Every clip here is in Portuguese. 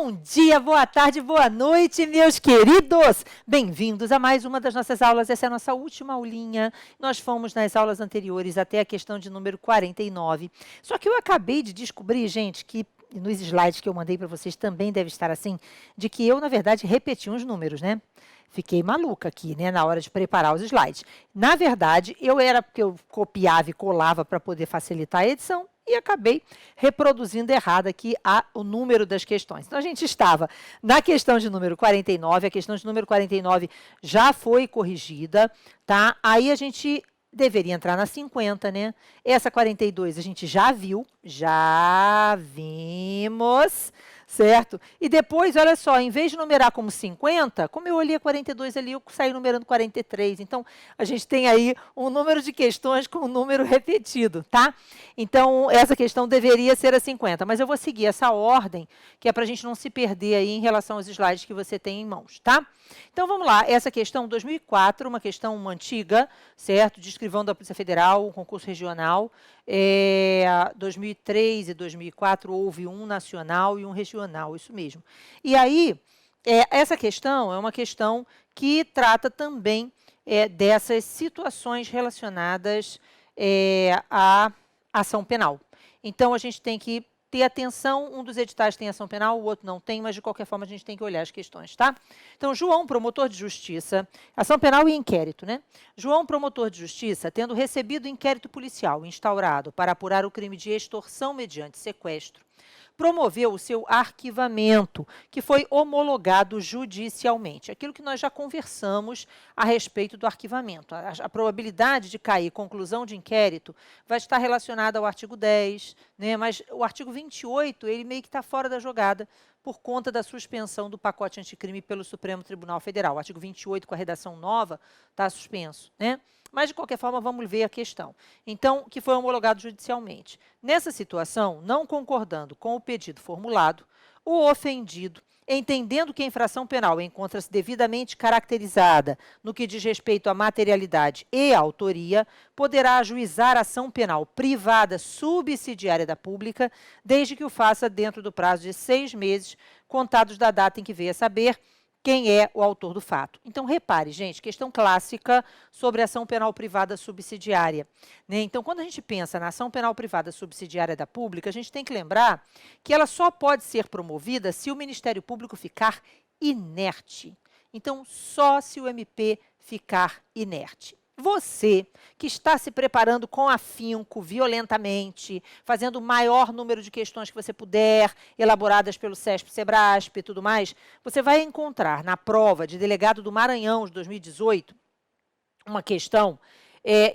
Bom dia, boa tarde, boa noite, meus queridos! Bem-vindos a mais uma das nossas aulas. Essa é a nossa última aulinha. Nós fomos nas aulas anteriores até a questão de número 49. Só que eu acabei de descobrir, gente, que nos slides que eu mandei para vocês também deve estar assim, de que eu, na verdade, repeti uns números, né? Fiquei maluca aqui, né, na hora de preparar os slides. Na verdade, porque eu copiava e colava para poder facilitar a edição, e acabei reproduzindo errado aqui o número das questões. Então, a gente estava na questão de número 49, a questão de número 49 já foi corrigida, tá? Aí a gente deveria entrar na 50, né? Essa 42 a gente já viu, já vimos, certo? E depois, olha só, em vez de numerar como 50, como eu olhei a 42 ali, eu saí numerando 43. Então, a gente tem aí um número de questões com um número repetido, tá? Então, essa questão deveria ser a 50, mas eu vou seguir essa ordem, que é para a gente não se perder aí em relação aos slides que você tem em mãos, tá? Então, vamos lá. Essa questão 2004, uma questão antiga, certo? De escrivão da Polícia Federal, um concurso regional. 2003 e 2004 houve um nacional e um regional, isso mesmo. E aí, essa questão é uma questão que trata também dessas situações relacionadas à ação penal. Então, a gente tem que ter atenção, um dos editais tem ação penal, o outro não tem, mas de qualquer forma a gente tem que olhar as questões, tá? Então, João, promotor de justiça, ação penal e inquérito, né? João, promotor de justiça, tendo recebido inquérito policial instaurado para apurar o crime de extorsão mediante sequestro, promoveu o seu arquivamento, que foi homologado judicialmente. Aquilo que nós já conversamos a respeito do arquivamento. A probabilidade de cair conclusão de inquérito vai estar relacionada ao artigo 10, né? Mas o artigo 28, ele meio que está fora da jogada por conta da suspensão do pacote anticrime pelo Supremo Tribunal Federal. O artigo 28, com a redação nova, está suspenso, né? Mas, de qualquer forma, vamos ver a questão. Então, que foi homologado judicialmente. Nessa situação, não concordando com o pedido formulado, o ofendido, entendendo que a infração penal encontra-se devidamente caracterizada no que diz respeito à materialidade e à autoria, poderá ajuizar ação penal privada subsidiária da pública, desde que o faça dentro do prazo de 6 meses, contados da data em que veio a saber quem é o autor do fato. Então, repare, gente, questão clássica sobre ação penal privada subsidiária, né? Então, quando a gente pensa na ação penal privada subsidiária da pública, a gente tem que lembrar que ela só pode ser promovida se o Ministério Público ficar inerte. Então, só se o MP ficar inerte. Você, que está se preparando com afinco, violentamente, fazendo o maior número de questões que você puder, elaboradas pelo CESP, SEBRASP e tudo mais, você vai encontrar na prova de delegado do Maranhão de 2018 uma questão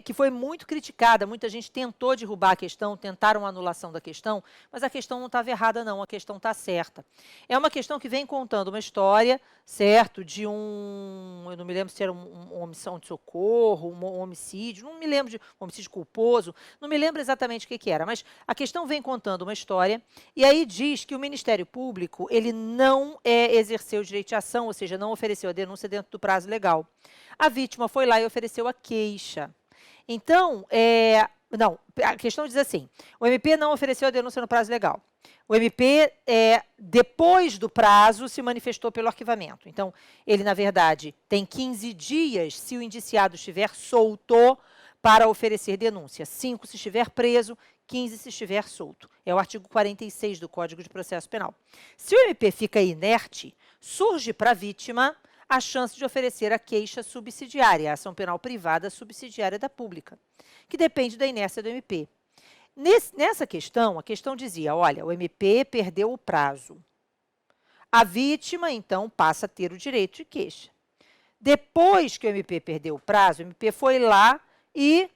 que foi muito criticada, muita gente tentou derrubar a questão, tentaram a anulação da questão, mas a questão não estava errada não, a questão está certa. É uma questão que vem contando uma história, certo, de eu não me lembro se era uma omissão de socorro, um homicídio, não me lembro de um homicídio culposo, não me lembro exatamente o que era, mas a questão vem contando uma história, e aí diz que o Ministério Público, ele não exerceu o direito de ação, ou seja, não ofereceu a denúncia dentro do prazo legal. A vítima foi lá e ofereceu a queixa. Então, não, a questão diz assim, o MP não ofereceu a denúncia no prazo legal. O MP, depois do prazo, se manifestou pelo arquivamento. Então, ele, na verdade, tem 15 dias se o indiciado estiver solto para oferecer denúncia. 5 se estiver preso, 15 se estiver solto. É o artigo 46 do Código de Processo Penal. Se o MP fica inerte, surge para a vítima a chance de oferecer a queixa subsidiária, a ação penal privada subsidiária da pública, que depende da inércia do MP. Nessa questão, a questão dizia, olha, o MP perdeu o prazo. A vítima, então, passa a ter o direito de queixa. Depois que o MP perdeu o prazo, o MP foi lá e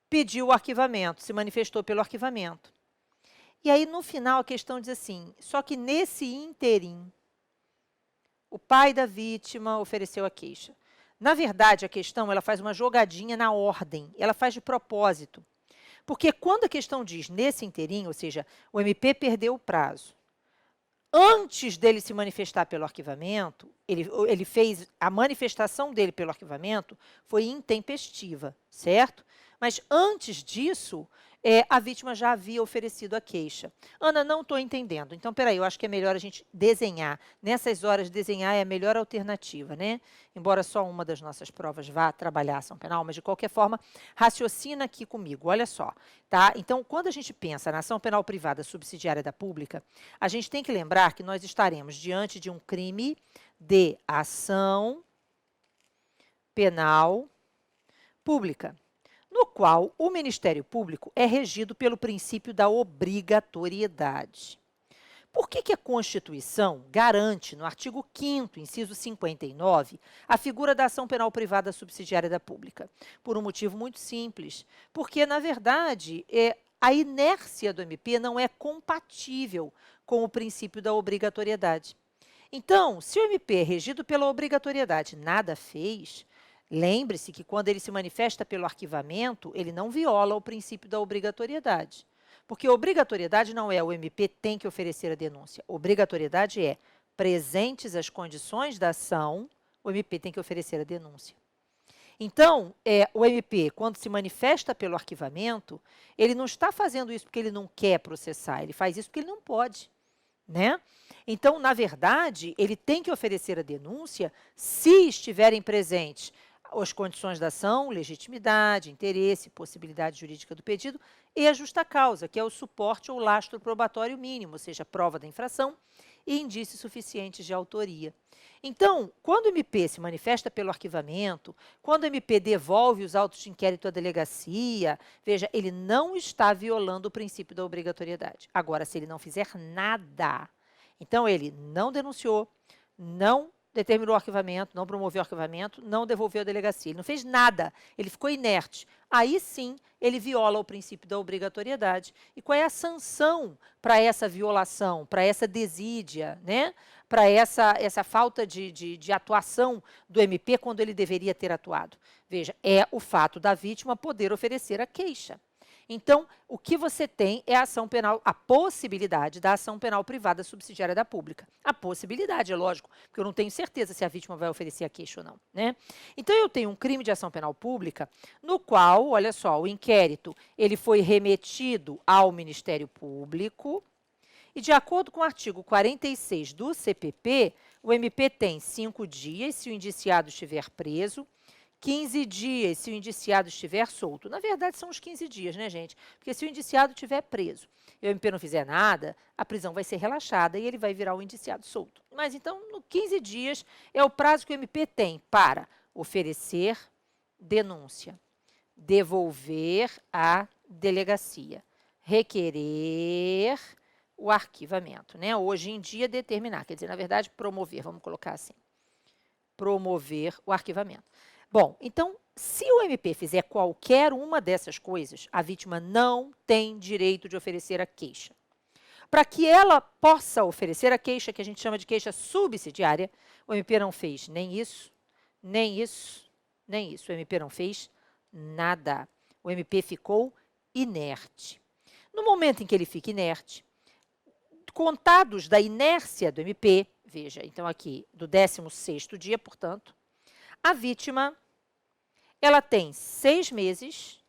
pediu o arquivamento, se manifestou pelo arquivamento. E aí, no final, a questão diz assim, só que nesse ínterim, o pai da vítima ofereceu a queixa. Na verdade, a questão ela faz uma jogadinha na ordem, ela faz de propósito. Porque quando a questão diz nesse inteirinho, ou seja, o MP perdeu o prazo, antes dele se manifestar pelo arquivamento, ele fez a manifestação dele pelo arquivamento foi intempestiva, certo? Mas antes disso, a vítima já havia oferecido a queixa. Ana, não estou entendendo. Então, peraí, eu acho que é melhor a gente desenhar. Nessas horas, desenhar é a melhor alternativa, né? Embora só uma das nossas provas vá trabalhar a ação penal, mas de qualquer forma, raciocina aqui comigo, olha só, tá? Então, quando a gente pensa na ação penal privada subsidiária da pública, a gente tem que lembrar que nós estaremos diante de um crime de ação penal pública, no qual o Ministério Público é regido pelo princípio da obrigatoriedade. Por que a Constituição garante, no artigo 5º, inciso 59, a figura da ação penal privada subsidiária da pública? Por um motivo muito simples, porque, na verdade, a inércia do MP não é compatível com o princípio da obrigatoriedade. Então, se o MP é regido pela obrigatoriedade nada fez, lembre-se que quando ele se manifesta pelo arquivamento, ele não viola o princípio da obrigatoriedade. Porque obrigatoriedade não é o MP tem que oferecer a denúncia. Obrigatoriedade é presentes as condições da ação, o MP tem que oferecer a denúncia. Então, o MP, quando se manifesta pelo arquivamento, ele não está fazendo isso porque ele não quer processar, ele faz isso porque ele não pode, né? Então, na verdade, ele tem que oferecer a denúncia se estiverem presentes as condições da ação, legitimidade, interesse, possibilidade jurídica do pedido e a justa causa, que é o suporte ou lastro probatório mínimo, ou seja, prova da infração e indícios suficientes de autoria. Então, quando o MP se manifesta pelo arquivamento, quando o MP devolve os autos de inquérito à delegacia, veja, ele não está violando o princípio da obrigatoriedade. Agora, se ele não fizer nada, então ele não denunciou, não determinou o arquivamento, não promoveu o arquivamento, não devolveu a delegacia. Ele não fez nada, ele ficou inerte. Aí sim, ele viola o princípio da obrigatoriedade. E qual é a sanção para essa violação, para essa desídia, né? Para essa falta de atuação do MP quando ele deveria ter atuado? Veja, é o fato da vítima poder oferecer a queixa. Então, o que você tem é a ação penal, a possibilidade da ação penal privada subsidiária da pública. A possibilidade, é lógico, porque eu não tenho certeza se a vítima vai oferecer a queixa ou não, né? Então, eu tenho um crime de ação penal pública no qual, olha só, o inquérito ele foi remetido ao Ministério Público e, de acordo com o artigo 46 do CPP, o MP tem 5 dias se o indiciado estiver preso, 15 dias se o indiciado estiver solto. Na verdade, são os 15 dias, né, gente? Porque se o indiciado estiver preso e o MP não fizer nada, a prisão vai ser relaxada e ele vai virar o indiciado solto. Mas, então, no 15 dias é o prazo que o MP tem para oferecer denúncia, devolver à delegacia, requerer o arquivamento, né? Hoje em dia, determinar, quer dizer, na verdade, promover, vamos colocar assim, promover o arquivamento. Bom, então, se o MP fizer qualquer uma dessas coisas, a vítima não tem direito de oferecer a queixa. Para que ela possa oferecer a queixa, que a gente chama de queixa subsidiária, o MP não fez nem isso, nem isso, nem isso. O MP não fez nada. O MP ficou inerte. No momento em que ele fica inerte, contados da inércia do MP, veja, então aqui, do 16º dia, portanto, a vítima, ela tem 6 meses,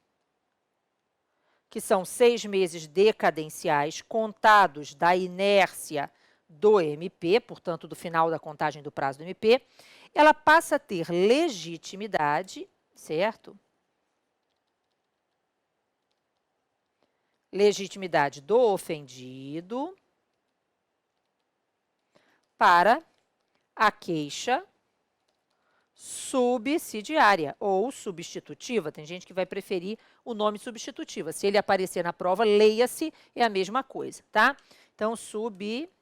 que são 6 meses decadenciais, contados da inércia do MP, portanto, do final da contagem do prazo do MP, ela passa a ter legitimidade, certo? Legitimidade do ofendido para a queixa subsidiária ou substitutiva. Tem gente que vai preferir o nome substitutiva. Se ele aparecer na prova, leia-se, é a mesma coisa, tá? Então, subsidiária.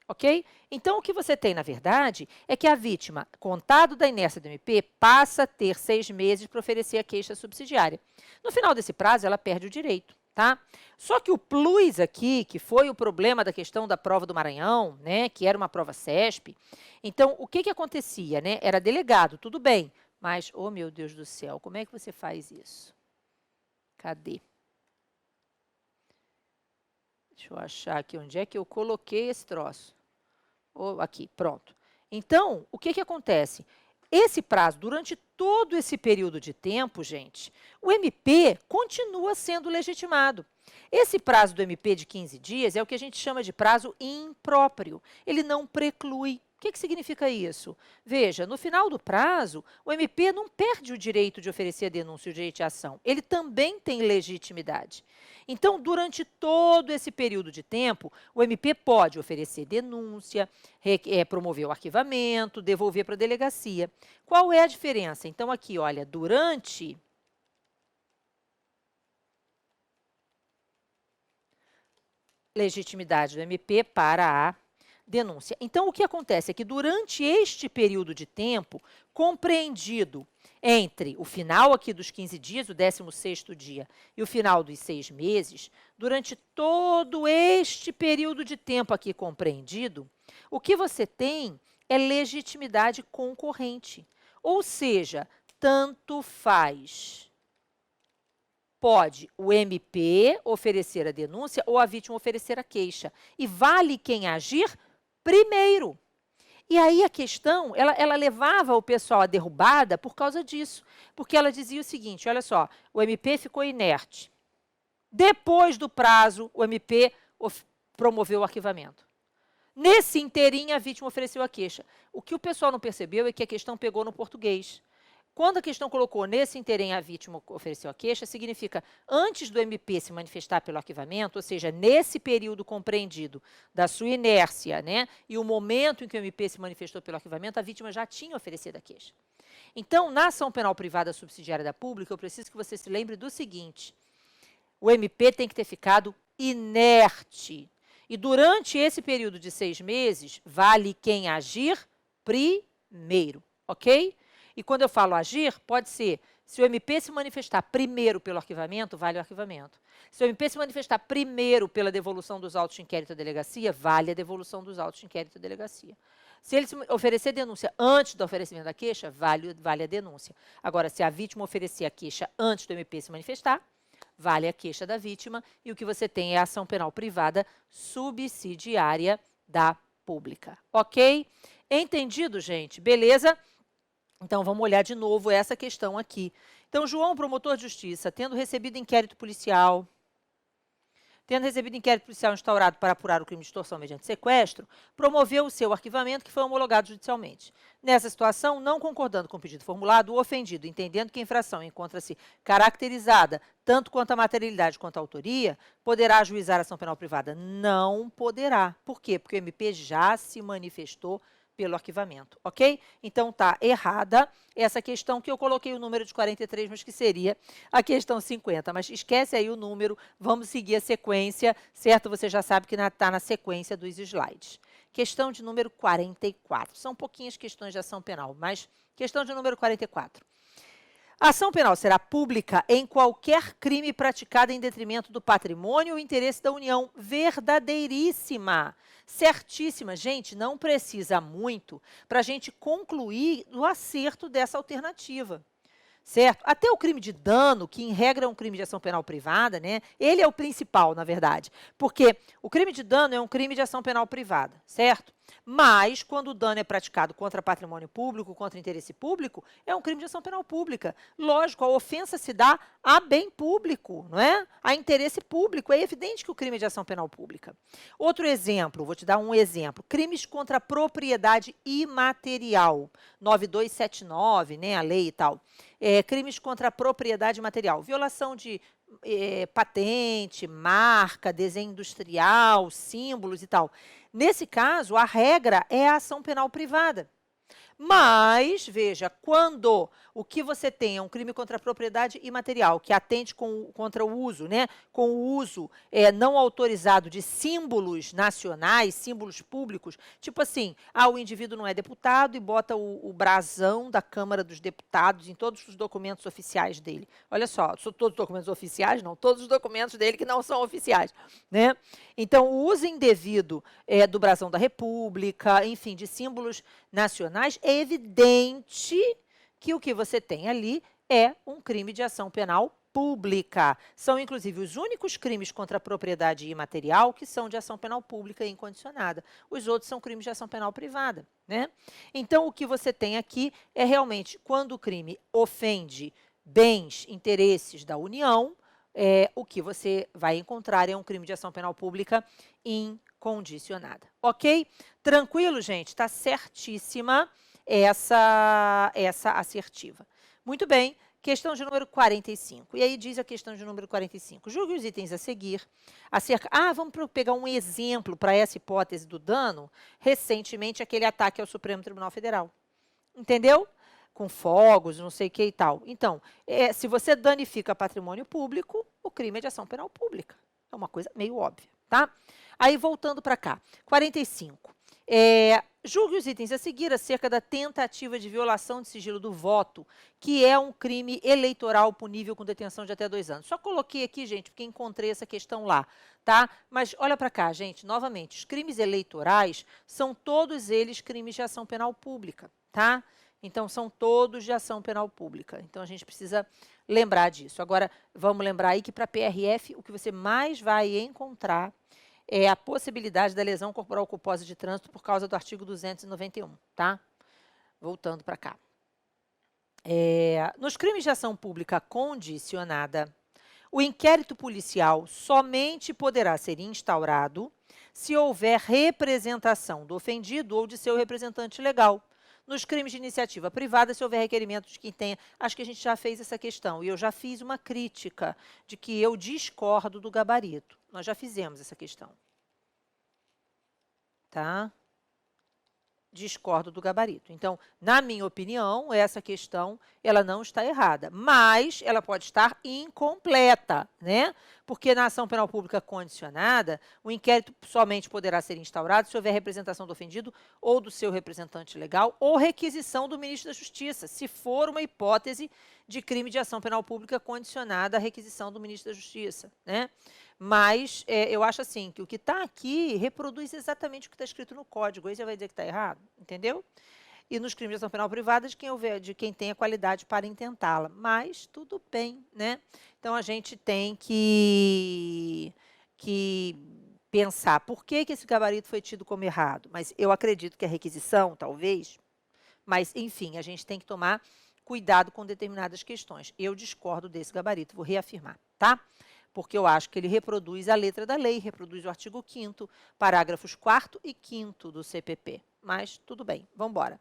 Ok? Então, o que você tem, na verdade, é que a vítima, contado da inércia do MP, passa a ter 6 meses para oferecer a queixa subsidiária. No final desse prazo, ela perde o direito. Tá? Só que o plus aqui, que foi o problema da questão da prova do Maranhão, né, que era uma prova CESP, então, o que acontecia? Né? Era delegado, tudo bem, mas, oh meu Deus do céu, como é que você faz isso? Cadê? Deixa eu achar aqui onde é que eu coloquei esse troço. Oh, aqui, pronto. Então, o que acontece? Esse prazo, durante todo esse período de tempo, gente, o MP continua sendo legitimado. Esse prazo do MP de 15 dias é o que a gente chama de prazo impróprio. Ele não preclui. O que significa isso? Veja, no final do prazo, o MP não perde o direito de oferecer a denúncia e o direito de ação. Ele também tem legitimidade. Então, durante todo esse período de tempo, o MP pode oferecer denúncia, promover o arquivamento, devolver para a delegacia. Qual é a diferença? Então, aqui, olha, durante legitimidade do MP para a denúncia. Então, o que acontece é que durante este período de tempo, compreendido entre o final aqui dos 15 dias, o 16º dia, e o final dos 6 meses, durante todo este período de tempo aqui compreendido, o que você tem é legitimidade concorrente. Ou seja, tanto faz. Pode o MP oferecer a denúncia ou a vítima oferecer a queixa. E vale quem agir primeiro. E aí a questão, ela levava o pessoal à derrubada por causa disso. Porque ela dizia o seguinte, olha só, o MP ficou inerte. Depois do prazo, o MP promoveu o arquivamento. Nesse inteirinho, a vítima ofereceu a queixa. O que o pessoal não percebeu é que a questão pegou no português. Quando a questão colocou nesse inteirinho a vítima ofereceu a queixa, significa antes do MP se manifestar pelo arquivamento, ou seja, nesse período compreendido da sua inércia, né, e o momento em que o MP se manifestou pelo arquivamento, a vítima já tinha oferecido a queixa. Então, na ação penal privada subsidiária da pública, eu preciso que você se lembre do seguinte, o MP tem que ter ficado inerte. E durante esse período de 6 meses, vale quem agir primeiro, ok? E quando eu falo agir, pode ser, se o MP se manifestar primeiro pelo arquivamento, vale o arquivamento. Se o MP se manifestar primeiro pela devolução dos autos de inquérito à delegacia, vale a devolução dos autos de inquérito à delegacia. Se ele oferecer denúncia antes do oferecimento da queixa, vale a denúncia. Agora, se a vítima oferecer a queixa antes do MP se manifestar, vale a queixa da vítima e o que você tem é a ação penal privada subsidiária da pública. Ok? Entendido, gente? Beleza? Então, vamos olhar de novo essa questão aqui. Então, João, promotor de justiça, tendo recebido inquérito policial instaurado para apurar o crime de extorsão mediante sequestro, promoveu o seu arquivamento, que foi homologado judicialmente. Nessa situação, não concordando com o pedido formulado, o ofendido, entendendo que a infração encontra-se caracterizada tanto quanto a materialidade quanto a autoria, poderá ajuizar a ação penal privada? Não poderá. Por quê? Porque o MP já se manifestou pelo arquivamento, ok? Então, está errada essa questão que eu coloquei o número de 43, mas que seria a questão 50. Mas esquece aí o número, vamos seguir a sequência, certo? Você já sabe que está na sequência dos slides. Questão de número 44. São pouquinhas questões de ação penal, mas questão de número 44. A ação penal será pública em qualquer crime praticado em detrimento do patrimônio ou interesse da União. Verdadeiríssima. Certíssima. Gente, não precisa muito para a gente concluir o acerto dessa alternativa. Certo? Até o crime de dano, que em regra é um crime de ação penal privada, né? Ele é o principal, na verdade. Porque o crime de dano é um crime de ação penal privada, certo? Mas, quando o dano é praticado contra patrimônio público, contra interesse público, é um crime de ação penal pública. Lógico, a ofensa se dá a bem público, não é? A interesse público. É evidente que o crime é de ação penal pública. Outro exemplo, vou te dar um exemplo. Crimes contra a propriedade imaterial. 9279, né? A lei e tal. Crimes contra a propriedade material. Violação de patente, marca, desenho industrial, símbolos e tal. Nesse caso, a regra é a ação penal privada. Mas, veja, quando o que você tem é um crime contra a propriedade imaterial, que atente contra o uso, né, com o uso não autorizado de símbolos nacionais, símbolos públicos, tipo assim, o indivíduo não é deputado e bota o brasão da Câmara dos Deputados em todos os documentos oficiais dele. Olha só, todos os documentos oficiais, não, todos os documentos dele que não são oficiais, né? Então, o uso indevido do brasão da República, enfim, de símbolos nacionais, é evidente que o que você tem ali é um crime de ação penal pública. São, inclusive, os únicos crimes contra a propriedade imaterial que são de ação penal pública e incondicionada. Os outros são crimes de ação penal privada, né? Então, o que você tem aqui é realmente quando o crime ofende bens, interesses da União, o que você vai encontrar é um crime de ação penal pública incondicionada. Ok? Tranquilo, gente? Está certíssima essa assertiva. Muito bem. Questão de número 45. E aí diz a questão de número 45. Julgue os itens a seguir acerca... vamos pegar um exemplo para essa hipótese do dano. Recentemente, aquele ataque ao Supremo Tribunal Federal. Entendeu? Com fogos, não sei o que e tal. Então, se você danifica patrimônio público, o crime é de ação penal pública. É uma coisa meio óbvia, tá? Aí, voltando para cá. 45. Julgue os itens a seguir acerca da tentativa de violação de sigilo do voto, que é um crime eleitoral punível com detenção de até 2 anos. Só coloquei aqui, gente, porque encontrei essa questão lá, tá? Mas olha para cá, gente, novamente, os crimes eleitorais são todos eles crimes de ação penal pública, tá? Então, são todos de ação penal pública. Então, a gente precisa lembrar disso. Agora, vamos lembrar aí que para PRF, o que você mais vai encontrar é a possibilidade da lesão corporal culposa de trânsito por causa do artigo 291, tá? Voltando para cá. Nos crimes de ação pública condicionada, o inquérito policial somente poderá ser instaurado se houver representação do ofendido ou de seu representante legal. Nos crimes de iniciativa privada, se houver requerimento de quem tenha... Acho que a gente já fez essa questão, e eu já fiz uma crítica de que eu discordo do gabarito. Nós já fizemos essa questão. Tá? Discordo do gabarito. Então, na minha opinião, essa questão, ela não está errada, mas ela pode estar incompleta, né? Porque na ação penal pública condicionada, o inquérito somente poderá ser instaurado se houver representação do ofendido ou do seu representante legal ou requisição do ministro da Justiça, se for uma hipótese de crime de ação penal pública condicionada à requisição do ministro da Justiça, né? Mas eu acho assim, que o que está aqui reproduz exatamente o que está escrito no código. Aí você vai dizer que está errado, entendeu? E nos crimes de ação penal privada, de quem tem a qualidade para intentá-la. Mas tudo bem, né? Então, a gente tem que pensar por que esse gabarito foi tido como errado. Mas eu acredito que a requisição, talvez, mas, enfim, a gente tem que tomar cuidado com determinadas questões. Eu discordo desse gabarito, vou reafirmar, tá? Porque eu acho que ele reproduz a letra da lei, reproduz o artigo 5º, parágrafos 4º e 5º do CPP. Mas tudo bem, vamos embora.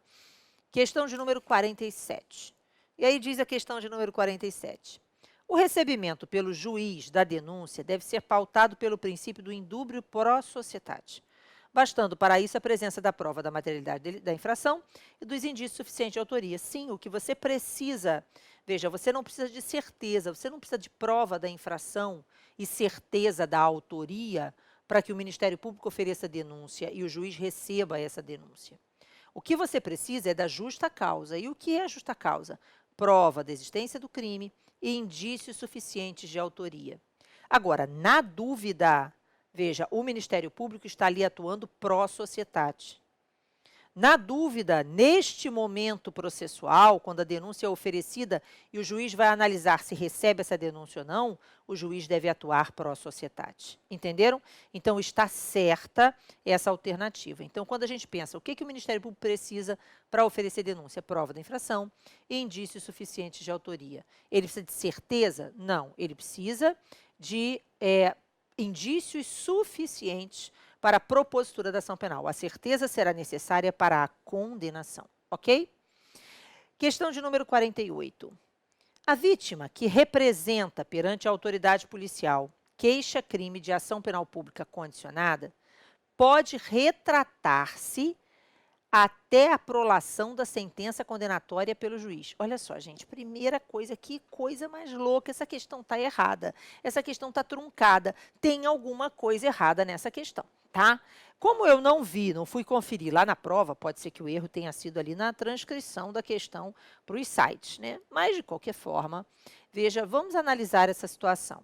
Questão de número 47. E aí diz a questão de número 47. O recebimento pelo juiz da denúncia deve ser pautado pelo princípio do indúbrio pro societate, bastando para isso a presença da prova da materialidade da infração e dos indícios suficientes de autoria. Sim, o que você precisa... Veja, você não precisa de certeza, você não precisa de prova da infração e certeza da autoria para que o Ministério Público ofereça a denúncia e o juiz receba essa denúncia. O que você precisa é da justa causa. E o que é a justa causa? Prova da existência do crime e indícios suficientes de autoria. Agora, na dúvida, veja, o Ministério Público está ali atuando pró societate. Na dúvida, neste momento processual, quando a denúncia é oferecida e o juiz vai analisar se recebe essa denúncia ou não, o juiz deve atuar pró societate. Entenderam? Então, está certa essa alternativa. Então, quando a gente pensa o que o Ministério Público precisa para oferecer denúncia? Prova da infração e indícios suficientes de autoria. Ele precisa de certeza? Não. Ele precisa de indícios suficientes para a propositura da ação penal. A certeza será necessária para a condenação, ok? Questão de número 48. A vítima que representa perante a autoridade policial queixa-crime de ação penal pública condicionada pode retratar-se até a prolação da sentença condenatória pelo juiz. Olha só, gente, primeira coisa, que coisa mais louca, essa questão está errada, essa questão está truncada, tem alguma coisa errada nessa questão, tá? Como eu não vi, não fui conferir lá na prova, pode ser que o erro tenha sido ali na transcrição da questão para os sites, né? Mas, de qualquer forma, veja, vamos analisar essa situação.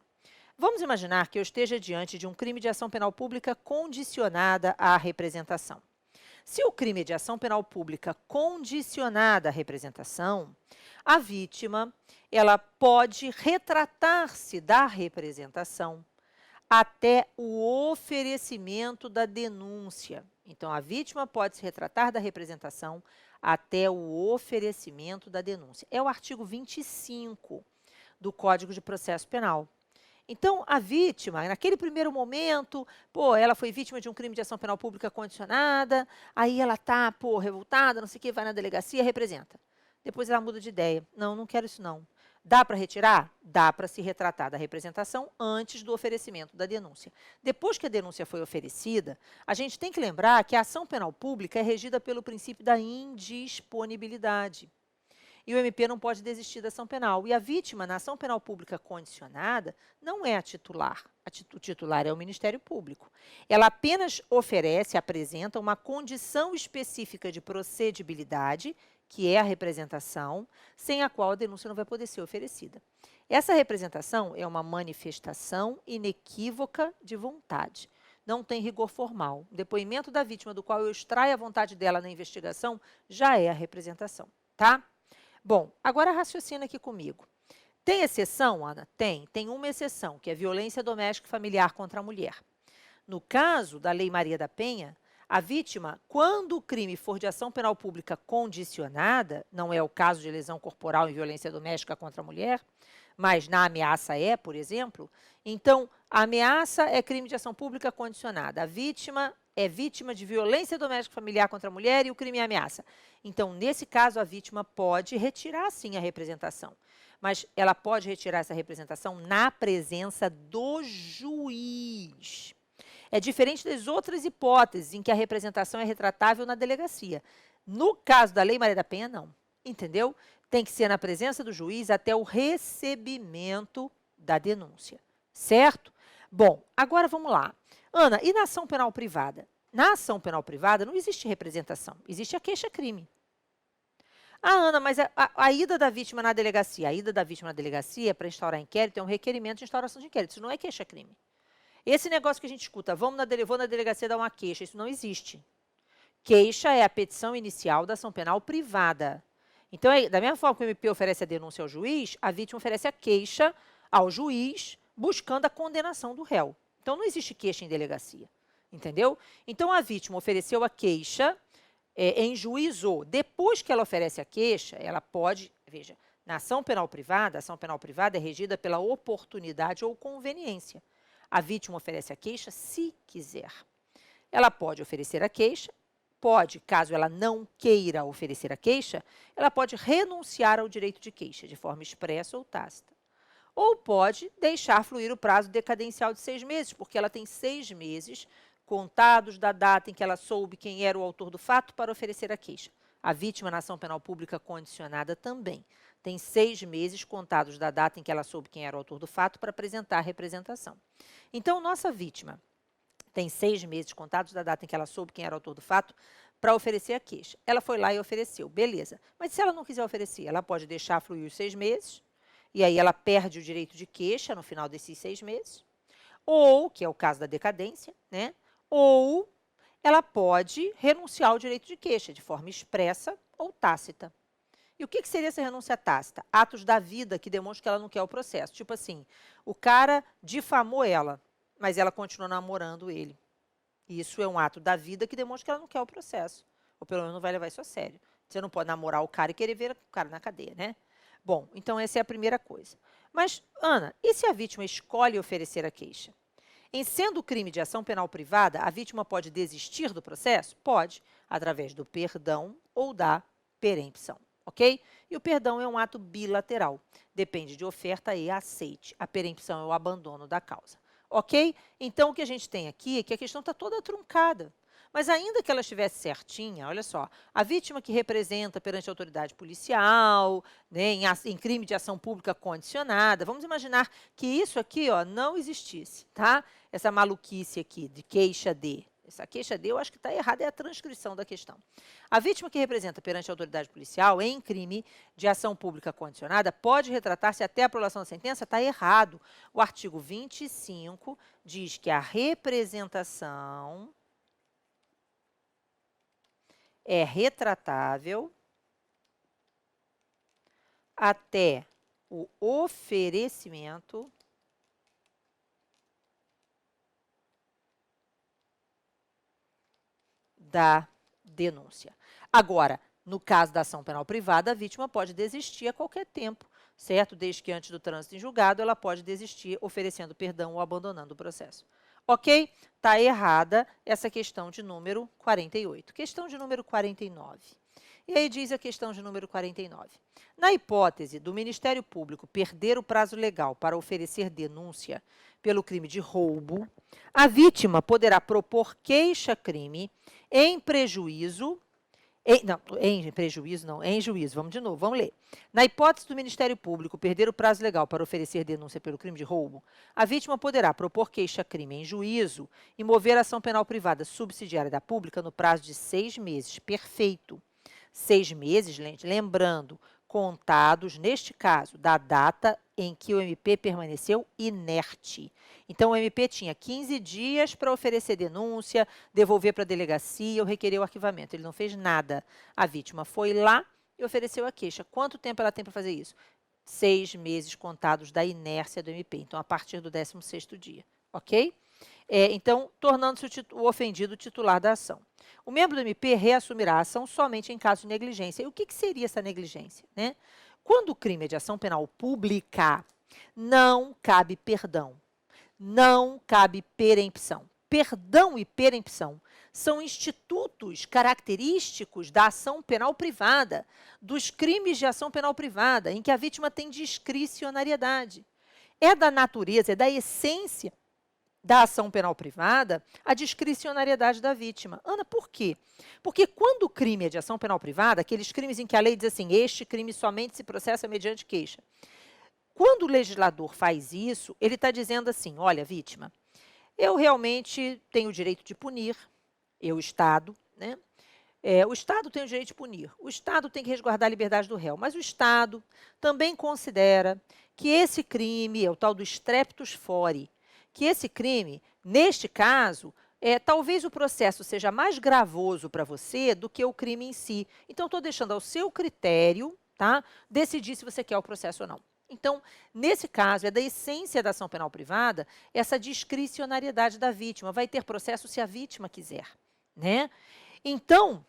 Vamos imaginar que eu esteja diante de um crime de ação penal pública condicionada à representação. Se o crime é de ação penal pública condicionada à representação, a vítima ela pode retratar-se da representação até o oferecimento da denúncia. Então, a vítima pode se retratar da representação até o oferecimento da denúncia. É o artigo 25 do Código de Processo Penal. Então, a vítima, naquele primeiro momento, ela foi vítima de um crime de ação penal pública condicionada, aí ela está, revoltada, não sei o que, vai na delegacia, representa. Depois ela muda de ideia. Não, não quero isso não. Dá para retirar? Dá para se retratar da representação antes do oferecimento da denúncia. Depois que a denúncia foi oferecida, a gente tem que lembrar que a ação penal pública é regida pelo princípio da indisponibilidade. E o MP não pode desistir da ação penal. E a vítima, na ação penal pública condicionada, não é a titular. O titular é o Ministério Público. Ela apenas apresenta uma condição específica de procedibilidade, que é a representação, sem a qual a denúncia não vai poder ser oferecida. Essa representação é uma manifestação inequívoca de vontade. Não tem rigor formal. O depoimento da vítima, do qual eu extraio a vontade dela na investigação, já é a representação, tá? Bom, agora raciocina aqui comigo. Tem exceção, Ana? Tem. Tem uma exceção, que é violência doméstica e familiar contra a mulher. No caso da Lei Maria da Penha, a vítima, quando o crime for de ação penal pública condicionada, não é o caso de lesão corporal em violência doméstica contra a mulher, mas na ameaça por exemplo, então a ameaça é crime de ação pública condicionada. A vítima é vítima de violência doméstica familiar contra a mulher e o crime é ameaça. Então, nesse caso, a vítima pode retirar, sim, a representação. Mas ela pode retirar essa representação na presença do juiz. É diferente das outras hipóteses em que a representação é retratável na delegacia. No caso da Lei Maria da Penha, não. Entendeu? Tem que ser na presença do juiz até o recebimento da denúncia. Certo? Bom, agora vamos lá. Ana, e na ação penal privada? Na ação penal privada não existe representação, existe a queixa-crime. Ah, Ana, mas a ida da vítima na delegacia, para instaurar inquérito é um requerimento de instauração de inquérito, isso não é queixa-crime. Esse negócio que a gente escuta, vou na delegacia dar uma queixa, isso não existe. Queixa é a petição inicial da ação penal privada. Então, da mesma forma que o MP oferece a denúncia ao juiz, a vítima oferece a queixa ao juiz, buscando a condenação do réu. Então, não existe queixa em delegacia, entendeu? Então, a vítima ofereceu a queixa em juízo. Depois que ela oferece a queixa, ela pode, veja, na ação penal privada, a ação penal privada é regida pela oportunidade ou conveniência. A vítima oferece a queixa se quiser. Ela pode oferecer a queixa, pode, caso ela não queira oferecer a queixa, ela pode renunciar ao direito de queixa, de forma expressa ou tácita. Ou pode deixar fluir o prazo decadencial de 6 meses, porque ela tem 6 meses contados da data em que ela soube quem era o autor do fato para oferecer a queixa. A vítima na ação penal pública condicionada também tem 6 meses contados da data em que ela soube quem era o autor do fato para apresentar a representação. Então, nossa vítima tem 6 meses contados da data em que ela soube quem era o autor do fato para oferecer a queixa. Ela foi lá e ofereceu, beleza. Mas se ela não quiser oferecer, ela pode deixar fluir os 6 meses, e aí ela perde o direito de queixa no final desses 6 meses, ou, que é o caso da decadência, né? Ou ela pode renunciar ao direito de queixa, de forma expressa ou tácita. E o que seria essa renúncia tácita? Atos da vida que demonstram que ela não quer o processo. Tipo assim, o cara difamou ela, mas ela continua namorando ele. Isso é um ato da vida que demonstra que ela não quer o processo. Ou pelo menos não vai levar isso a sério. Você não pode namorar o cara e querer ver o cara na cadeia, né? Bom, então essa é a primeira coisa. Mas, Ana, e se a vítima escolhe oferecer a queixa? Em sendo crime de ação penal privada, a vítima pode desistir do processo? Pode, através do perdão ou da perempção. Ok? E o perdão é um ato bilateral, depende de oferta e aceite. A perempção é o abandono da causa. Ok? Então, o que a gente tem aqui é que a questão está toda truncada. Mas ainda que ela estivesse certinha, olha só, a vítima que representa perante a autoridade policial, né, em crime de ação pública condicionada, vamos imaginar que isso aqui não existisse, tá? Essa maluquice aqui de queixa de. Essa queixa de, eu acho que está errada, é a transcrição da questão. A vítima que representa perante a autoridade policial em crime de ação pública condicionada pode retratar-se até a aprovação da sentença? Está errado. O artigo 25 diz que a representação é retratável até o oferecimento da denúncia. Agora, no caso da ação penal privada, a vítima pode desistir a qualquer tempo, certo? Desde que antes do trânsito em julgado, ela pode desistir oferecendo perdão ou abandonando o processo. Ok? Está errada essa questão de número 48. Questão de número 49. E aí diz a questão de número 49. Na hipótese do Ministério Público perder o prazo legal para oferecer denúncia pelo crime de roubo, a vítima poderá propor queixa-crime em prejuízo. Em juízo. Vamos de novo, vamos ler. Na hipótese do Ministério Público perder o prazo legal para oferecer denúncia pelo crime de roubo, a vítima poderá propor queixa-crime em juízo e mover ação penal privada subsidiária da pública no prazo de 6 meses. Perfeito. 6 meses, gente, lembrando, contados, neste caso, da data em que o MP permaneceu inerte. Então, o MP tinha 15 dias para oferecer denúncia, devolver para a delegacia ou requerer o arquivamento. Ele não fez nada. A vítima foi lá e ofereceu a queixa. Quanto tempo ela tem para fazer isso? 6 meses contados da inércia do MP. Então, a partir do 16º dia. Ok? Então, tornando-se o ofendido titular da ação. O membro do MP reassumirá a ação somente em caso de negligência. E o que seria essa negligência, né? Quando o crime é de ação penal pública, não cabe perdão, não cabe perempção. Perdão e perempção são institutos característicos da ação penal privada, dos crimes de ação penal privada, em que a vítima tem discricionariedade. É da natureza, é da essência da ação penal privada a discricionariedade da vítima. Ana, por quê? Porque quando o crime é de ação penal privada, aqueles crimes em que a lei diz assim, este crime somente se processa mediante queixa. Quando o legislador faz isso, ele está dizendo assim, olha, vítima, eu realmente tenho o direito de punir, eu, Estado, né? O Estado tem o direito de punir, o Estado tem que resguardar a liberdade do réu, mas o Estado também considera que esse crime é o tal do streptus fori, que esse crime, neste caso, talvez o processo seja mais gravoso para você do que o crime em si. Então, estou deixando ao seu critério, tá, decidir se você quer o processo ou não. Então, nesse caso, é da essência da ação penal privada essa discricionariedade da vítima. Vai ter processo se a vítima quiser, né? Então,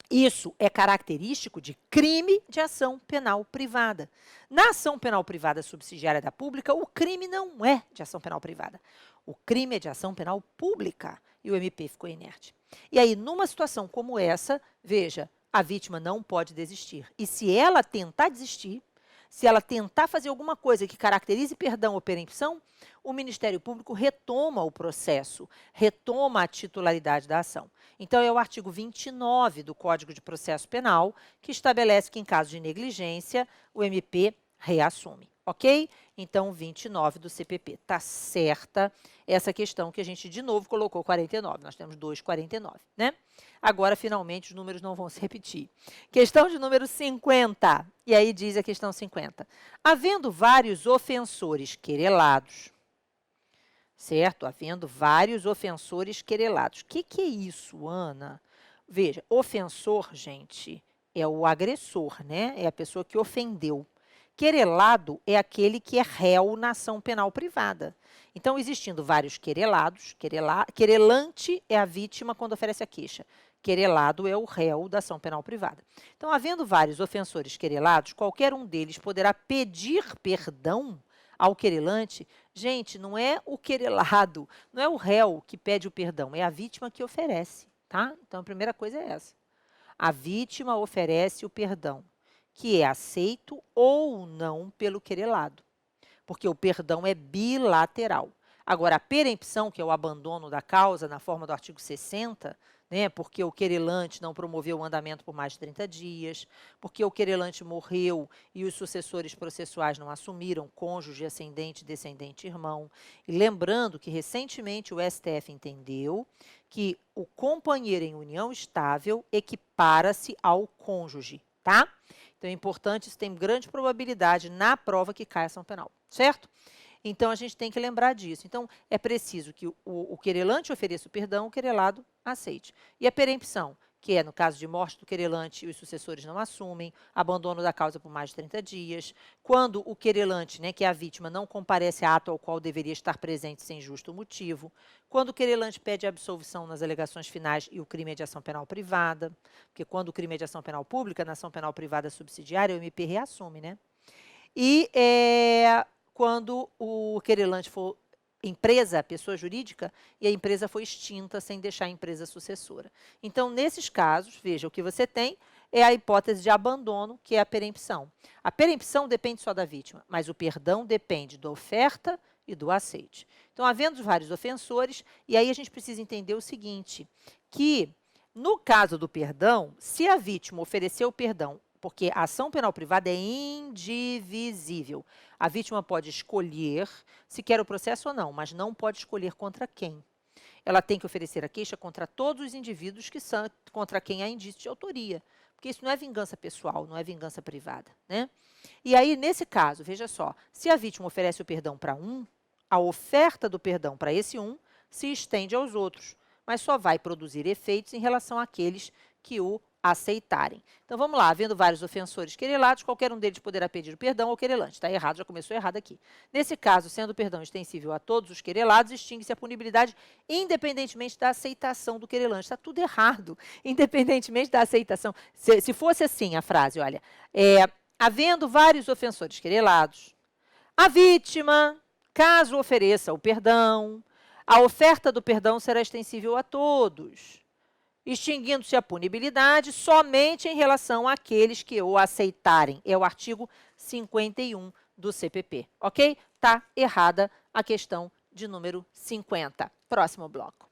isso é característico de crime de ação penal privada. Na ação penal privada subsidiária da pública, o crime não é de ação penal privada. O crime é de ação penal pública e o MP ficou inerte. E aí, numa situação como essa, veja, a vítima não pode desistir. E se ela tentar desistir, se ela tentar fazer alguma coisa que caracterize perdão ou perempção, o Ministério Público retoma o processo, retoma a titularidade da ação. Então, é o artigo 29 do Código de Processo Penal, que estabelece que, em caso de negligência, o MP reassume, ok? Então, 29 do CPP. Está certa essa questão que a gente, de novo, colocou 49. Nós temos 2,49, né? Agora, finalmente, os números não vão se repetir. Questão de número 50. E aí diz a questão 50. Havendo vários ofensores querelados, certo? Havendo vários ofensores querelados. O que é isso, Ana? Veja, ofensor, gente, é o agressor, né? É a pessoa que ofendeu. Querelado é aquele que é réu na ação penal privada. Então, existindo vários querelados, querelante é a vítima quando oferece a queixa. Querelado é o réu da ação penal privada. Então, havendo vários ofensores querelados, qualquer um deles poderá pedir perdão ao querelante. Gente, não é o querelado, não é o réu que pede o perdão, é a vítima que oferece, tá? Então, a primeira coisa é essa. A vítima oferece o perdão, que é aceito ou não pelo querelado, porque o perdão é bilateral. Agora, a perempção, que é o abandono da causa, na forma do artigo 60, né, porque o querelante não promoveu o andamento por mais de 30 dias, porque o querelante morreu e os sucessores processuais não assumiram, cônjuge, ascendente, descendente, irmão. E lembrando que, recentemente, o STF entendeu que o companheiro em união estável equipara-se ao cônjuge, tá? Então, é importante, isso tem grande probabilidade na prova que cai a ação penal, certo? Então, a gente tem que lembrar disso. Então, é preciso que o querelante ofereça o perdão, o querelado aceite. E a perempção, que é, no caso de morte do querelante, os sucessores não assumem, abandono da causa por mais de 30 dias, quando o querelante, né, que é a vítima, não comparece a ato ao qual deveria estar presente sem justo motivo, quando o querelante pede absolvição nas alegações finais e o crime é de ação penal privada, porque quando o crime é de ação penal pública, na ação penal privada subsidiária, o MP reassume, né? E quando o querelante for empresa, pessoa jurídica, e a empresa foi extinta sem deixar a empresa sucessora. Então, nesses casos, veja, o que você tem é a hipótese de abandono, que é a perempção. A perempção depende só da vítima, mas o perdão depende da oferta e do aceite. Então, havendo vários ofensores, e aí a gente precisa entender o seguinte, que no caso do perdão, se a vítima ofereceu o perdão, porque a ação penal privada é indivisível. A vítima pode escolher se quer o processo ou não, mas não pode escolher contra quem. Ela tem que oferecer a queixa contra todos os indivíduos que são contra quem há indício de autoria, porque isso não é vingança pessoal, não é vingança privada, né? E aí, nesse caso, veja só, se a vítima oferece o perdão para um, a oferta do perdão para esse um se estende aos outros, mas só vai produzir efeitos em relação àqueles que o aceitarem. Então, vamos lá, havendo vários ofensores querelados, qualquer um deles poderá pedir o perdão ao querelante. Está errado, já começou errado aqui. Nesse caso, sendo o perdão extensível a todos os querelados, extingue-se a punibilidade independentemente da aceitação do querelante. Está tudo errado, independentemente da aceitação. Se fosse assim a frase, olha, havendo vários ofensores querelados, a vítima, caso ofereça o perdão, a oferta do perdão será extensível a todos, extinguindo-se a punibilidade somente em relação àqueles que o aceitarem. É o artigo 51 do CPP, ok? Está errada a questão de número 50. Próximo bloco.